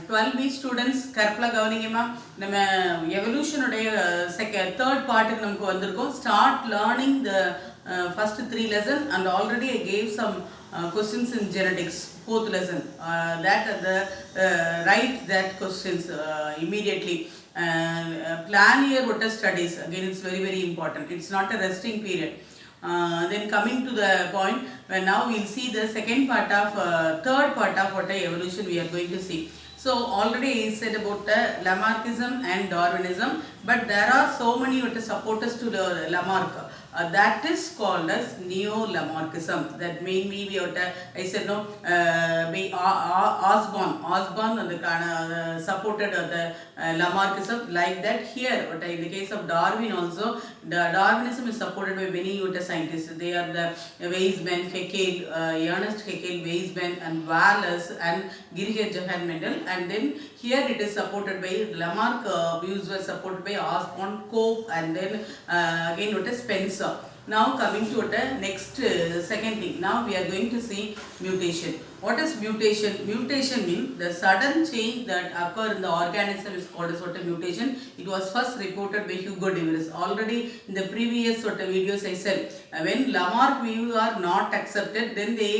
12B students carefully கவனிங்கம்மா. நம்ம எவல்யூஷனுடைய third பார்ட்டுக்கு நமக்கு வந்திருக்கோம். Start learning the first 3 lesson and already I gave some questions in genetics, fourth lesson. Write that questions immediately. Plan your what studies. Again, it's very very important. It's not a resting period. Then coming to the point, when now we'll see the third part of what evolution we are going to see. So already I said about Lamarckism and Darwinism, but there are so many supporters to the Lamarck. That is called as Neo-Lamarckism. That mainly I said no, Osborn supported the Lamarckism like that. Here, in the case of Darwin also, Darwinism is supported by many scientists. They are the Weizmann, Haeckel, Ernest Haeckel, Weizmann, and Wallace, and Girhard Johann Mendel. And then here it is supported by Lamarck views were supported by Osborn, Cope, and then again Spencer. Now coming to next second thing. Now we are going to see mutation. What is mutation? Mutation means the sudden change that occur in the organism is called as mutation. It was first reported by Hugo de Vries. Already in the previous videos I said when Lamarck views are not accepted, then they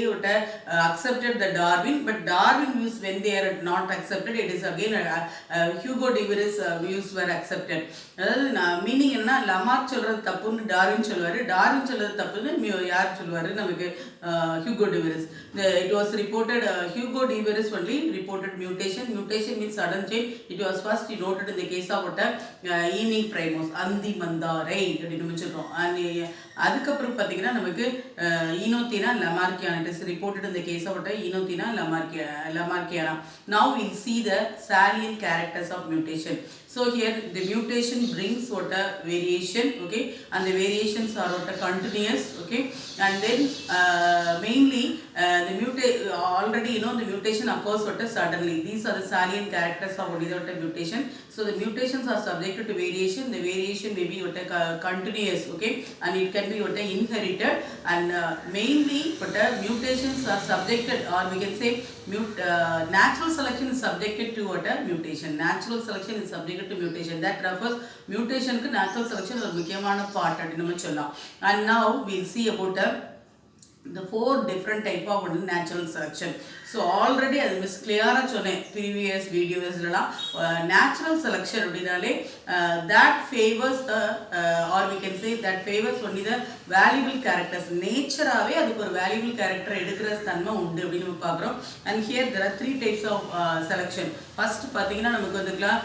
accepted the Darwin. But Darwin views, when they are not accepted, it is again Hugo de Vries views were accepted. Meaning enna Lamarck சொல்றது தப்புன்னு Darwin சொல்வாரு, Darwin சொல்றது தப்புன்னு யார் சொல்வாரு நமக்கு Hugo de Vries. It was reported Hugo de Vries only reported mutation. Mutation means sudden change. It was first noted in the case of evening primos, Andi Mandare அப்படின்னு சொல்றோம். அதுக்கப்புறம் பார்த்தீங்கன்னா நமக்கு Enothena lamarckiana. It is reported in the case of Enothena lamarckiana. Now we'll see the salient characters of mutation. So here the mutation brings variation, okay, and the variations are continuous, okay, and then mainly the already the mutation occurs suddenly. These are the salient characters of mutation. So the mutations are subjected to variation. The variation may be continuous, okay, and it can be inherited, and mainly mutations are subjected, or we can say natural selection is subjected to mutation. Natural selection is subjected to mutation. That refers mutation ku natural selection ஒரு முக்கியமான part அப்படி நம்ம சொல்லலாம். And now we'll see about the 4 different type of natural selection. So already as Miss Cleara சொன்னேன் previous videos natural selection அப்படினாலே that favors the or we can say that favors only the valuable characters. நேச்சராவே அதுக்கு ஒரு valuable character எடுக்கிற தன்மை உண்டு அப்படின்னு நம்ம பார்க்குறோம். And here there are 3 types of selection. First பார்த்தீங்கன்னா நமக்கு வந்துக்கலாம்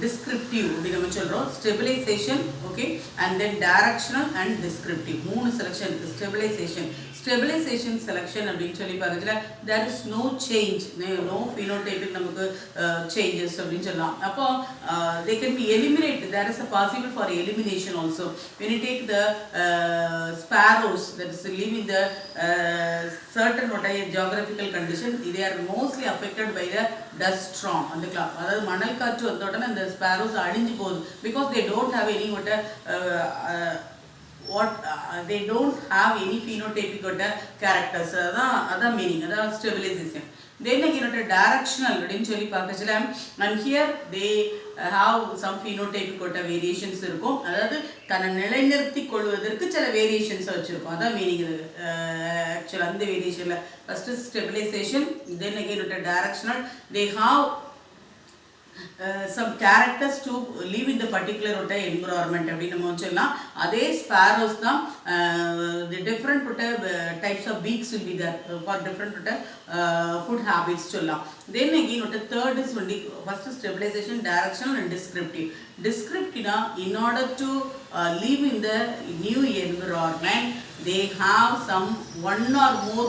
descriptive அப்படி நம்ம சொல்றோம், stabilization, okay, and then directional and descriptive. 3 selection இருக்கு. Stabilization selection அப்படின்னு சொல்லி பார்க்கறதுல there is no change, no phenotypic நமக்கு changes அப்படின்னு சொல்லலாம். அப்போ they can be eliminated. There is a possible for elimination also. When you take the sparrows that is live in the certain geographical condition, they are mostly affected by the dust storm. அந்த அதாவது மணல் காற்று வந்த உடனே அந்த sparrows அழிஞ்சு போகுது because they don't have any they don't have any phenotypic characters. That's meaning, that's stabilization. Then again directional அப்படின்னு சொல்லி பார்க்கச்சல, and here they have some phenotypic variations இருக்கும். அதாவது தன்னை நிலைநிறுத்தி கொள்வதற்கு சில variations வச்சிருக்கும். அதான் மீனிங் ஆக்சுவலா அந்த வேரியேஷன்ல first stabilization, then again directional. They have some characters to live in the particular environment அப்படின்னு நம்ம சொல்லலாம். அதே sparrows தான் the different types of beaks will be there for different food habits சொல்லலாம். Then again third is only first stabilization, directional and descriptive. Descriptive in order to live in the new environment they have some one or more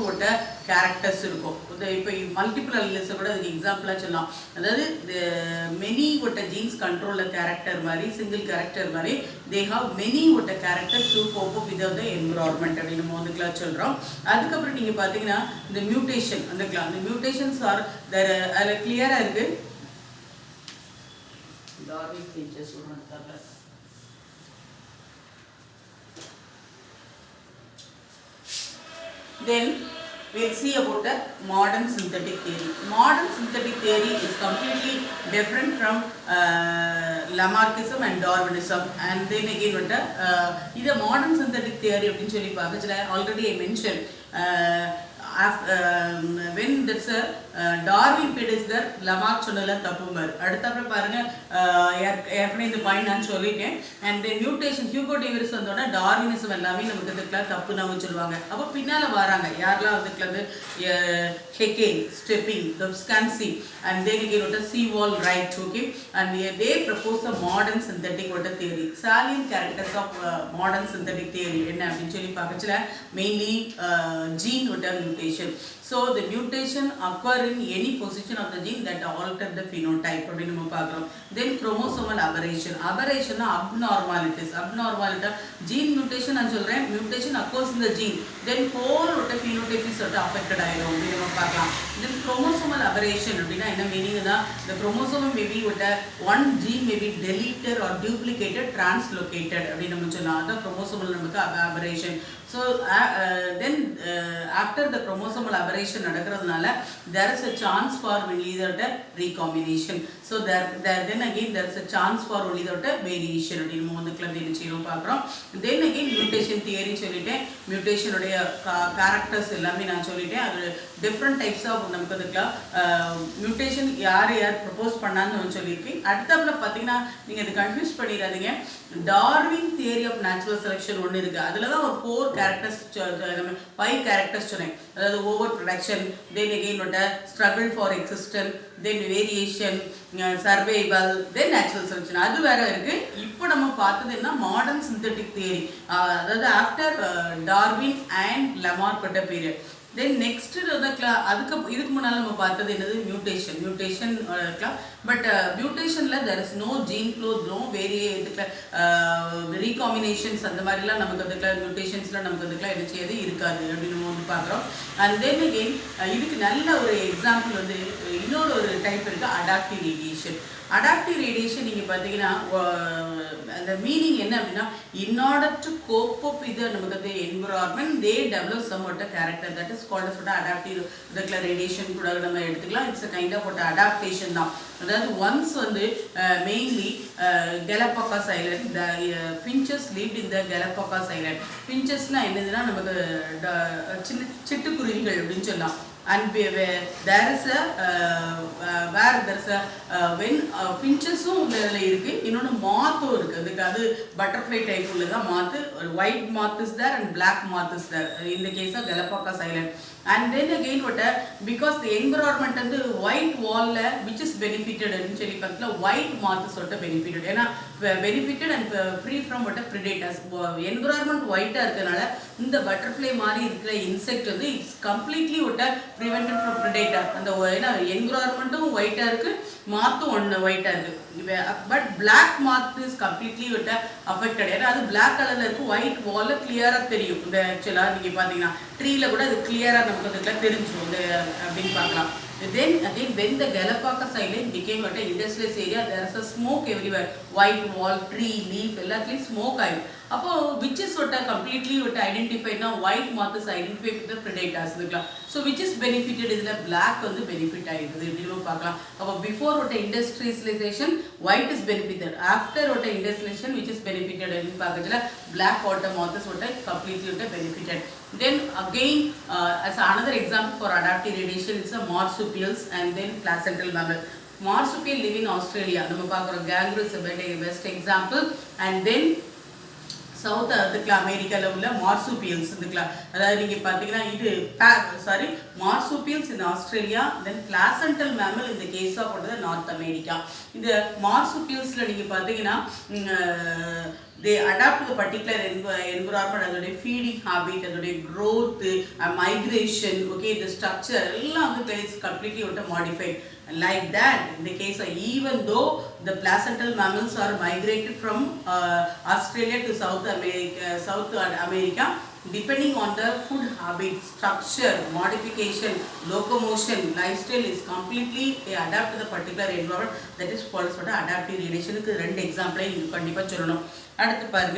characters இருக்கும். இப்போ multiple அலில்ஸ் கூட அதுக்கு எக்ஸாம்பிளா சொல்லலாம். அதாவது many genes control a character மாதிரி single character மாதிரி they have many characters to cope up with the environment அப்படின்னு நம்ம வந்துக்கலாம் சொல்றோம். அதுக்கப்புறம் நீங்க பாத்தீங்கன்னா இந்த மியூட்டேஷன் அந்த mutations are there அதுல கிளியரா இருக்கு. டார்வின் ஃபீச்சர்ஸ் சொல்றாங்க. Then we'll see about the modern synthetic theory. Modern synthetic theory is completely different from Lamarckism and Darwinism. And then again what the modern synthetic theory அப்படினு சொல்லி பார்க்கச்சல already I mentioned when that's a Darwin பெடிஸ்தர் Lamarck சொன்னல தப்பும்பார். அடுத்தப்ப பாருங்க ஏற்கனவே இந்த பாயிண்ட் நான் சொல்லிட்டேன். And then mutation Hugo de Vries வந்தோன்னா டார்வினிசம் எல்லாமே நமக்கு இதுக்கெல்லாம் தப்பு நம்ம சொல்லுவாங்க. அப்போ பின்னால் வராங்க யாரெல்லாம் அதுக்குள்ளது Haeckel, Stebbins, Dobzhansky and then again what a Seawall Wright, okay, and they propose a modern synthetic what a theory. Salient characters of modern synthetic theory என்ன அப்படின்னு சொல்லி பார்க்கச்சல mainly gene what a mutation. So the mutation occur in any position of the gene that alter the phenotype அப்படின்னு நம்ம பார்க்குறோம். Then chromosomal aberration. Aberration abnormalities. Abnormality gene mutation நான் சொல்கிறேன். Mutation occurs in the gene. Then whole what a phenotype is affected ஆயிடும் அப்படின்னு நம்ம பார்க்கலாம். Then chromosomal aberration அப்படின்னா என்ன மீனிங்னா the chromosome may be what a one gene may be deleted or duplicated, translocated அப்படின்னு நம்ம சொல்லலாம். அதான் chromosomal நமக்கு aberration. So then after the chromosomal aberration நடக்கிறதுனால there is a chance for only the recombination. So then again there is a chance for only the variation அப்படின்னு முதல்ல என்ன செய்யணும் பார்க்குறோம். Then again mutation theory சொல்லிட்டேன். mutation உடைய characters எல்லாமே நான் சொல்லிட்டேன். அது different types of நமக்கு அதுக்குலாம் mutation யார் ப்ரப்போஸ் பண்ணான்னு சொல்லியிருக்கேன். அடுத்தப்பல பார்த்தீங்கன்னா நீங்கள் இது கன்ஃபியூஸ் பண்ணிடாதீங்க. Darwin theory of natural selection ஒன்று இருக்குது. அதில் தான் ஒரு 5 characters சொன்னேன். அதாவது over production, then again what struggle for existence, then variation, survival, then natural selection. அது வேற இருக்கு. இப்போ நம்ம பார்த்தது என்ன மாடர்ன் சிந்தட்டிக் தியரி, அதாவது ஆஃப்டர் டார்வின் அண்ட் லமார்க் பட்ட பீரியட். தென் நெக்ஸ்ட் இதுக்கு முன்னால் நம்ம பார்த்தது என்னது மியூட்டேஷன் இருக்கலாம். பட் மியூட்டேஷனில் there is no gene flow, no இதுக்குள்ள ரீகாம்பினேஷன்ஸ் அந்த மாதிரிலாம் நமக்கு அதுக்குள்ள மியூட்டேஷன்ஸ்லாம் நமக்கு அதுக்குள்ள என்ன செய்யாது இருக்காது அப்படின்னு நம்ம வந்து பார்க்குறோம். அண்ட் தென் அகெயின் இதுக்கு நல்ல ஒரு எக்ஸாம்பிள் வந்து இன்னொரு ஒரு டைப் இருக்குது, அடாப்டிவ் ரேடியேஷன். அடாப்டிவ் ரேடியேஷன் நீங்கள் பார்த்தீங்கன்னா அந்த மீனிங் என்ன அப்படின்னா இன் ஆர்டர் டு கோப் அப் இது நமக்கு அந்த environment they develop somewhat character, that is called as adaptive இதுக்குள்ள ரேடியேஷன் கூட நம்ம எடுத்துக்கலாம். இட்ஸ் அ கைண்ட் ஆஃப் ஒரு அடாப்டேஷன் தான். அதாவது ஒன்ஸ் வந்து mainly Galapagos island finches lived in the Galapagos island. ஃபின்ச்சஸ்னால் என்னதுன்னா நமக்கு சின்ன சிட்டுக்குருவிகள் அப்படின்னு சொல்லலாம். And there is a where there is a when finchesum இதில் இருக்குது, இன்னொன்று மாத்தும் இருக்குது. அதுக்கு அது பட்டர்ஃப்ளை டைப் உள்ளதான் moth. White moth is there and black moth is there in the case of Galapagos Island. And then again what because the environment and the white wall which is benefited and சொல்லி பார்த்தா white moth sort of benefited, ஏன்னா benefited and free from what predators. environment white இருக்கனால இந்த butterfly மாதிரி இருக்கிற insect வந்து it's completely what prevented from predator. அந்த ஏன்னா environmentum white இருக்கு, மாத்தும் ஒன்று ஒயிட்டாக இருக்குது. But black moth is completely விட்ட அஃபெக்டட். ஏன்னா அது பிளாக் கலரில் இருக்குது, ஒயிட் வாலில் கிளியராக தெரியும். இந்த ஆக்சுவலாக நீங்கள் பார்த்தீங்கன்னா ட்ரீயில் கூட அது கிளியராக நமக்கு அதுக்கெல்லாம் தெரிஞ்சிடும் இந்த அப்படின்னு பார்க்கலாம். Then again when the Galapagos Island became what industrial area, there is a smoke everywhere, white wall, tree, leaf எல்லாத்துலேயும் ஸ்மோக் ஆகிடும். அப்போ which is what completely what identified now white moth is identified with the predators இருக்கலாம். So which is benefited இதில் black வந்து benefit ஆகிடுது இப்படின்னு பார்க்கலாம். அப்போ before what industrialization white is benefited, after what industrialization which is benefited அப்படின்னு பார்க்கறதுல black water moth is what completely what benefited. Then again as another example for adaptive radiation is a marsupials and then placental mammal. Marsupial live in Australia, நம்ம பார்க்குறோம். kangaroo is a best example. And then south அதுக்குல அமெரிக்காவில் உள்ள marsupials இதுக்குலாம், அதாவது நீங்கள் பார்த்தீங்கன்னா இது marsupials in Australia, then placental mammal இந்த கேஸ் ஆஃப் நார்த் அமெரிக்கா. இந்த மார்சுபியல்ஸில் நீங்கள் பார்த்தீங்கன்னா they adapt to the particular environment, அதோடைய ஃபீடிங் ஹாபிட், அதோடைய growth, migration, okay, the structure எல்லாம் வந்து is completely modified. Like that, in the case of even though the placental mammals are migrated from Australia to South America, depending on the food habit, structure, modification, locomotion, lifestyle is completely they adapt to the particular environment. That is called adaptive radiation. இதுக்கு ரெண்டு எக்ஸாம்பிளை நீங்கள் கண்டிப்பாக சொல்லணும். அடுத்து பாருங்க,